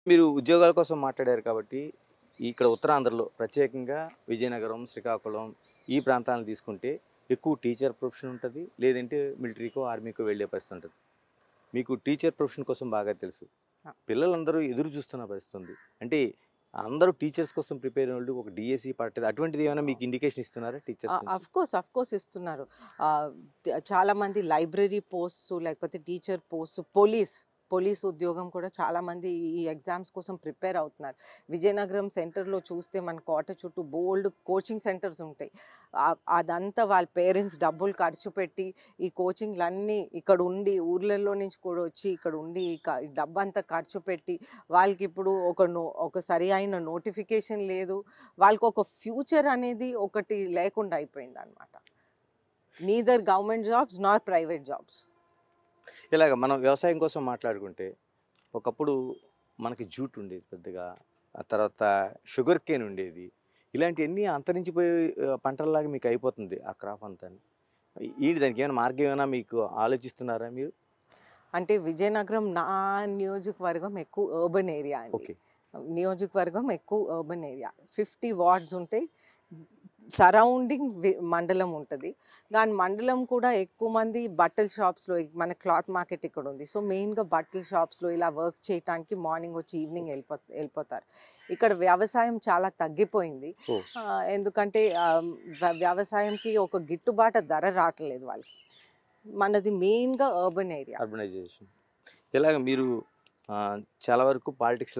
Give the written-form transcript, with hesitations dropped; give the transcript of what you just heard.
మీరు ఉద్యోగాల కోసం మాట్లాడారు కాబట్టి, ఇక్కడ ఉత్తరాంధ్రలో ప్రత్యేకంగా విజయనగరం, శ్రీకాకుళం ఈ ప్రాంతాలను తీసుకుంటే ఎక్కువ టీచర్ ప్రొఫెషన్ ఉంటది. లేదంటే మిలిటరీకో, ఆర్మీకో వెళ్ళే పరిస్థితి ఉంటది. మీకు టీచర్ ప్రొఫెషన్ కోసం బాగా తెలుసు. ఆ! పిల్లలందరూ ఎదురు చూస్తున్న పరిస్థితి ఉంది. అంటే అందరూ టీచర్స్ కోసం ప్రిపేర్ అయినోళ్ళు ఒక డీఎస్సీ పట్టది. అటువంటిది ఏమైనా మీకు ఇండికేషన్ ఇస్తున్నారా టీచర్స్ నుంచి? ఆఫ్‌కోర్స్ ఇస్తున్నారు. ఆహ్, చాలామంది లైబ్రరీ పోస్ట్స్ లేకపోతే టీచర్ పోస్ట్స్, పోలీస్ ఉద్యోగం కూడా చాలామంది ఈ ఎగ్జామ్స్ కోసం ప్రిపేర్ అవుతున్నారు. విజయనగరం సెంటర్‌లో చూస్తే మన కోట చుట్టూ బోలెడు కోచింగ్ సెంటర్స్ ఉంటాయి. అదంతా వాళ్ళ పేరెంట్స్ డబ్బులు ఖర్చు పెట్టి ఈ కోచింగ్‌లన్నీ ఇక్కడ ఉండి ఊర్లలో నుంచి కూడా వచ్చి ఇక్కడ ఉండి ఈ డబ్బంతా ఖర్చు పెట్టి వాళ్ళకిప్పుడు ఒక సరి అయిన నోటిఫికేషన్ లేదు. వాళ్ళకొక ఫ్యూచర్ అనేది ఒకటి లేకుండా అయిపోయిందనమాట. నీదర్ గవర్నమెంట్ జాబ్స్ నార్ ప్రైవేట్ జాబ్స్. ఇలాగ మనం వ్యవసాయం కోసం మాట్లాడుకుంటే, ఒకప్పుడు మనకి జూట్ ఉండేది పెద్దగా. ఆ తర్వాత షుగర్ కేన్ ఉండేది. ఇలాంటియన్నీ అంతరించిపోయే పంటల్లాగా మీకు అయిపోతుంది ఆ క్రాప్ అంతాను. దానికి ఏమైనా మార్గం ఏమైనా మీకు ఆలోచిస్తున్నారా మీరు? అంటే విజయనగరం నా నియోజకవర్గం ఎక్కువ అర్బన్ ఏరియా అండి. ఓకే. నియోజకవర్గం ఎక్కువ అర్బన్ ఏరియా. 50 వార్డ్స్ ఉంటాయి. సరౌండింగ్ మండలం ఉంటది. దాని మండలం కూడా ఎక్కువ మంది బట్టల షాప్స్‌లో మన క్లాత్ మార్కెట్ ఇక్కడ ఉంది. సో, మెయిన్‌గా బట్టల షాప్స్‌లో ఇలా వర్క్ చేయటానికి మార్నింగ్ వచ్చి ఈవినింగ్ ఎళ్ళిపోతారు. ఇక్కడ వ్యవసాయం చాలా తగ్గిపోయింది. ఓహ్! ఎందుకంటే వ్యవసాయంకి ఒక గిట్టుబాటు ధర రావట్లేదు వాళ్ళకి. మనది మెయిన్‌గా అర్బన్ ఏరియా. అర్బనైజేషన్. ఇలాగ మీరు చాలా వరకు పాలిటిక్స్‌లో